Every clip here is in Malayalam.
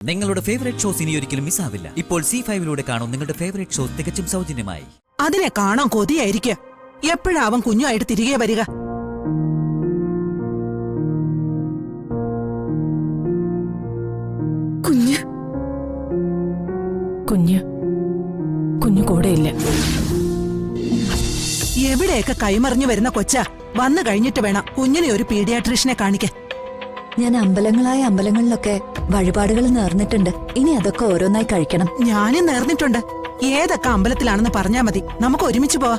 നിങ്ങളുടെ ഫേവറേറ്റ് ഷോസ് ഇനി ഒരിക്കലും മിസ്സാവില്ല. ഇപ്പോൾ C5 കാണും നിങ്ങളുടെ ഫേവറേറ്റ് ഷോസ് തികച്ചും സൗജന്യമായി. അതിനെ കാണാൻ കൊതിയായിരിക്കുക. എപ്പോഴാ അവൻ കുഞ്ഞുമായിട്ട് തിരികെ വരിക? കുഞ്ഞു കൂടെയില്ല. എവിടെയൊക്കെ കൈമറിഞ്ഞു വരുന്ന കൊച്ച വന്നു കഴിഞ്ഞിട്ട് വേണം കുഞ്ഞിനെ ഒരു പീഡിയാട്രീഷനെ കാണിക്കാൻ. ഞാൻ അമ്പലങ്ങളിലൊക്കെ വഴിപാടുകൾ നേർന്നിട്ടുണ്ട്. ഇനി അതൊക്കെ ഓരോന്നായി കഴിക്കണം. ഞാനും നേർന്നിട്ടുണ്ട്. ഏതൊക്കെ അമ്പലത്തിലാണെന്ന് പറഞ്ഞാ മതി, നമുക്ക് ഒരുമിച്ച് പോവാ.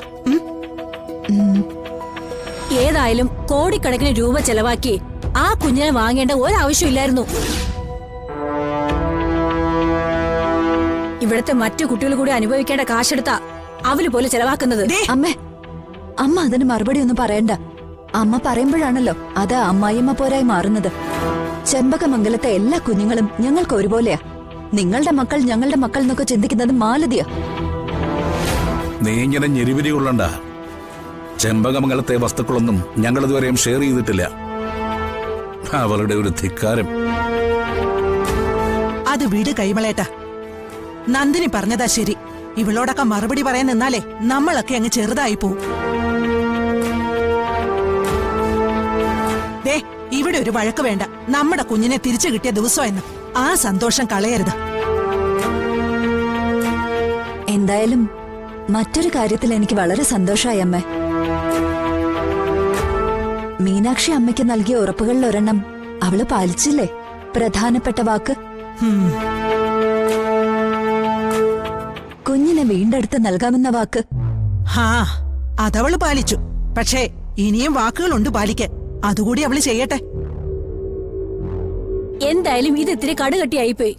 ഏതായാലും കോടിക്കണക്കിന് രൂപ ചെലവാക്കി ആ കുഞ്ഞിനെ വാങ്ങേണ്ട ഒരാവശ്യമില്ലായിരുന്നു. ഇവിടത്തെ മറ്റു കുട്ടികൾ കൂടി അനുഭവിക്കേണ്ട കാശെടുത്താ അവര് പോലെ ചെലവാക്കുന്നത്. അമ്മ അതിന് മറുപടി ഒന്നും പറയണ്ട. അമ്മ പറയുമ്പോഴാണല്ലോ അത് അമ്മായിയമ്മ പോരായി മാറുന്നത്. ചെമ്പകമംഗലത്തെ എല്ലാ കുഞ്ഞുങ്ങളും ഞങ്ങൾക്ക് ഒരുപോലെയാ. നിങ്ങളുടെ മക്കൾ ഞങ്ങളുടെ മക്കൾ എന്നൊക്കെ ചിന്തിക്കുന്നത് മാലതിയാ. നീ ഇങ്ങനെ ഞെരിവിരി കൊള്ളണ്ട. ചെമ്പകമംഗലത്തെ വസ്തുക്കളൊന്നും ഞങ്ങൾ ഇതുവരെയും ഷെയർ ചെയ്തിട്ടില്ല. അവളുടെ ഒരു ധിക്കാരം. അത് വീട് കൈമളേട്ട. നന്ദിനി പറഞ്ഞതാ ശരി. ഇവളോടൊക്കെ മറുപടി പറയാൻ നിന്നാലേ നമ്മളൊക്കെ അങ്ങ് ചെറുതായി പോവും. ദേ, ഇവിടെ ഒരു വഴക്ക് വേണ്ട. നമ്മുടെ കുഞ്ഞിനെ തിരിച്ചു കിട്ടിയ ദിവസമെന്ന് ആ സന്തോഷം കളയരുത്. എന്തായാലും മറ്റൊരു കാര്യത്തിൽ എനിക്ക് വളരെ സന്തോഷമായി അമ്മ. മീനാക്ഷി അമ്മയ്ക്ക് നൽകിയ ഉറപ്പുകളിൽ ഒരെണ്ണം അവള് പാലിച്ചില്ലേ? പ്രധാനപ്പെട്ട വാക്ക്. കുഞ്ഞിനെ വീണ്ടെടുത്ത് നൽകാമെന്ന വാക്ക്. ഹാ, അതവള് പാലിച്ചു. പക്ഷേ ഇനിയും വാക്കുകളുണ്ട് പാലിക്കാൻ. അതുകൂടി അവള് ചെയ്യട്ടെ. എന്തായാലും ഇത് ഇത്തിരി കടുകട്ടിയായിപ്പോയി.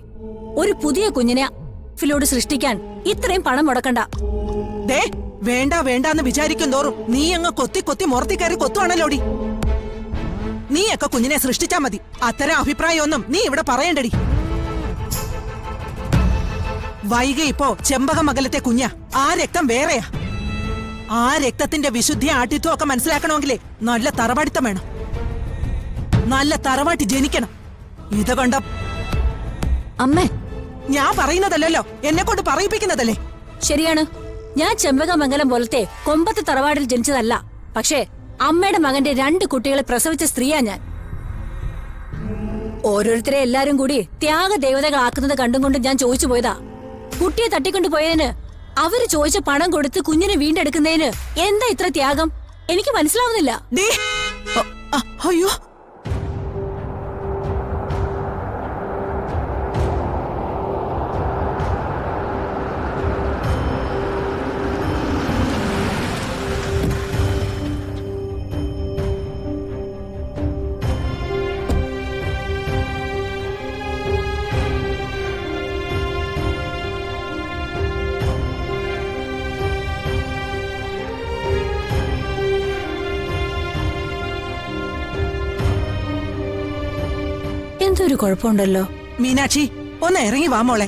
ഒരു പുതിയ കുഞ്ഞിനെ ഫിലോട് സൃഷ്ടിക്കാൻ ഇത്രയും പണം മുടക്കണ്ട. ദേ, വേണ്ട വേണ്ടാന്ന് വിചാരിക്കും തോറും നീ അങ്ങ് കൊത്തി കൊത്തി മുറത്തി കയറി കൊത്തുവാണല്ലോടി. നീയൊക്കെ കുഞ്ഞിനെ സൃഷ്ടിച്ചാ മതി. അത്തരം അഭിപ്രായമൊന്നും നീ ഇവിടെ പറയണ്ടടി. വൈകി ഇപ്പോ ചെമ്പകമംഗലത്തെ കുഞ്ഞ. ആ രക്തം വേറെയാ. ആ രക്തത്തിന്റെ വിശുദ്ധി ആട്ടിത്വം ഒക്കെ മനസ്സിലാക്കണമെങ്കിലേ നല്ല തറവാടിത്തം വേണം. നല്ല തറവാട്ടി ജനിക്കണം. ഇത് കണ്ട അമ്മേ, ഞാൻ പറയുന്നതല്ലോ, എന്നെ കൊണ്ട് പറയിപ്പിക്കുന്നതല്ലേ. ശരിയാണ്. ഞാൻ ചെമ്പകമംഗലം പോലത്തെ കൊമ്പത്ത് തറവാടിൽ ജനിച്ചതല്ല. പക്ഷേ അമ്മയുടെ മകന്റെ 2 കുട്ടികളെ പ്രസവിച്ച സ്ത്രീയാ ഞാൻ. ഓരോരുത്തരെ എല്ലാരും കൂടി ത്യാഗദേവതകളാക്കുന്നത് കണ്ടുകൊണ്ട് ഞാൻ ചോദിച്ചു പോയതാ. കുട്ടിയെ തട്ടിക്കൊണ്ടു പോയതിന് അവര് ചോദിച്ച പണം കൊടുത്ത് കുഞ്ഞിനെ വീണ്ടെടുക്കുന്നതിന് എന്താ ഇത്ര ത്യാഗം? എനിക്ക് മനസ്സിലാവുന്നില്ല. അയ്യോ, എന്തൊരു കുഴപ്പമുണ്ടല്ലോ. മീനാക്ഷി, ഒന്ന് ഇറങ്ങി വാ മോളെ.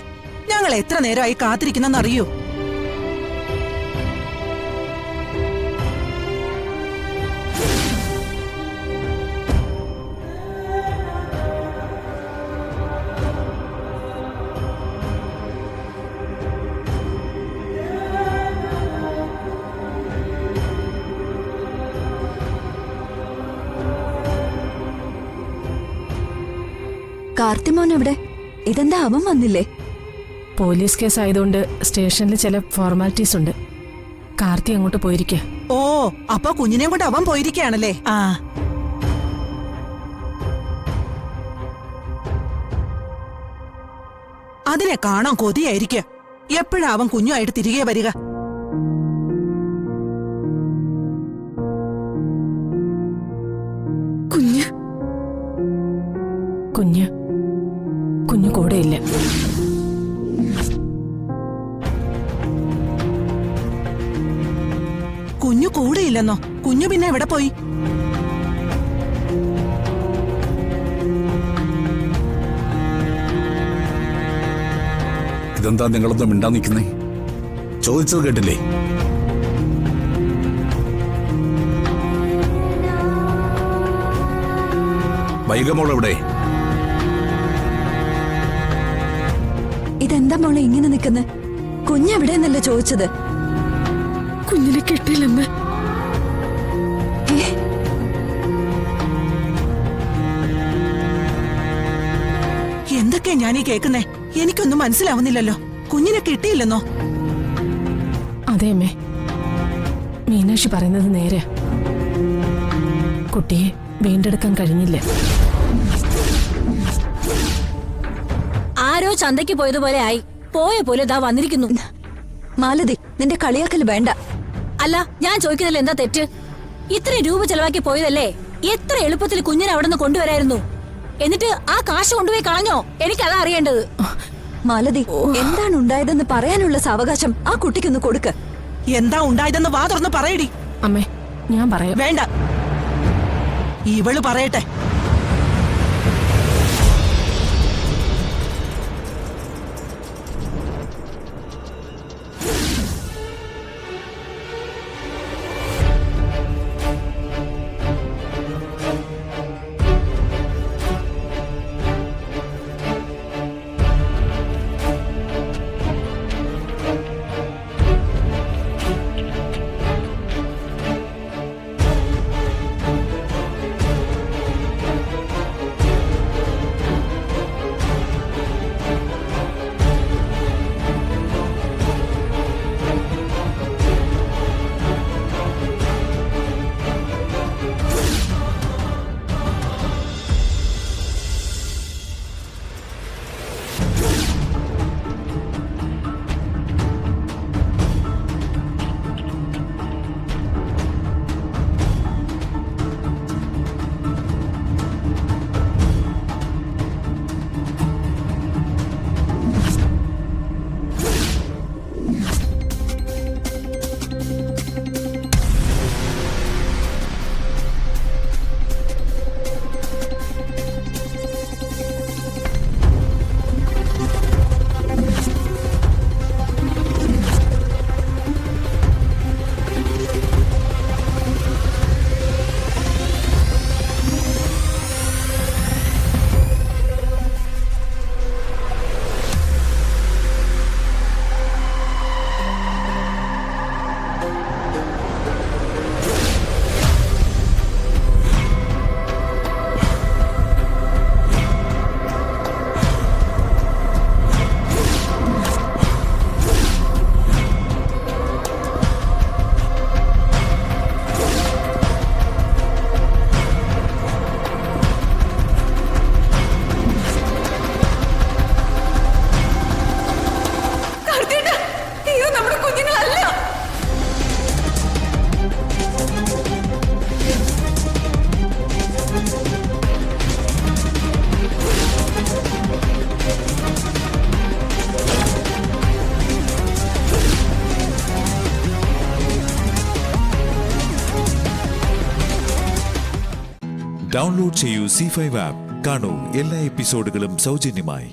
ഞങ്ങൾ എത്ര നേരമായി കാത്തിരിക്കുന്നെന്നറിയോ? കാർത്തിമോൻ എവിടെ? ഇതെന്താ അവൻ വന്നില്ലേ? പോലീസ് കേസ് ആയതുകൊണ്ട് സ്റ്റേഷനിൽ ചില ഫോർമാലിറ്റീസ് ഉണ്ട്. കാർത്തി അങ്ങോട്ട് പോയിരിക്കുക. ഓ, അപ്പൊ കുഞ്ഞിനെ കൊണ്ട് അവൻ പോയിരിക്കുകയാണല്ലേ. ആ, അതിനെ കാണാൻ കൊതിയായിരിക്കുക. എപ്പോഴാ അവൻ കുഞ്ഞുമായിട്ട് തിരികെ വരിക? കുഞ്ഞു കൂടെയില്ല. കുഞ്ഞു കൂടെയില്ലെന്നോ? കുഞ്ഞു പിന്നെ എവിടെ പോയി? ഇതെന്താ നിങ്ങളൊന്നും മിണ്ടാ നിൽക്കുന്നേ? ചോദിച്ചത് കേട്ടില്ലേ? വൈകമോൾ എവിടെ? ഇതെന്താ മോളെ ഇങ്ങനെ നിക്കുന്നെ? കുഞ്ഞെവിടെന്നല്ലേ ചോദിച്ചത്? കുഞ്ഞിനെ കിട്ടിയില്ലമ്മേ. എന്തൊക്കെയാ ഞാനീ കേക്കുന്നേ? എനിക്കൊന്നും മനസ്സിലാവുന്നില്ലല്ലോ. കുഞ്ഞിനെ കിട്ടിയില്ലെന്നോ? അതെ അമ്മേ, മീനാക്ഷി പറയുന്നത് നേരെ. കുട്ടിയെ വീണ്ടെടുക്കാൻ കഴിഞ്ഞില്ല. ആരോ ചന്തയ്ക്ക് പോയതുപോലെ ആയി. പോയ പോലെ ദാ വന്നിരിക്കുന്നു. മാലതി, നിന്റെ കളിയാക്കൽ വേണ്ട. അല്ല, ഞാൻ ചോദിക്കുന്നതിൽ എന്താ തെറ്റ്? ഇത്രയും രൂപ ചെലവാക്കി പോയതല്ലേ? എത്ര എളുപ്പത്തിൽ കുഞ്ഞിനെ അവിടെ നിന്ന് കൊണ്ടുവരായിരുന്നു. എന്നിട്ട് ആ കാശ് കൊണ്ടുപോയി കളഞ്ഞോ? എനിക്കതാ അറിയേണ്ടത്. മാലതി, എന്താണ് ഉണ്ടായതെന്ന് പറയാനുള്ള സാവകാശം ആ കുട്ടിക്കൊന്ന് കൊടുക്ക്. എന്താ ഉണ്ടായതെന്ന് വാ തുറന്ന് പറയടി. അമ്മേ, ഞാൻ പറയാം. വേണ്ട, ഇവള് പറയട്ടെ. ഡൗൺലോഡ് ചെയ്യൂ C5 ആപ്പ്. കാണൂ എല്ലാ എപ്പിസോഡുകളും സൗജന്യമായി.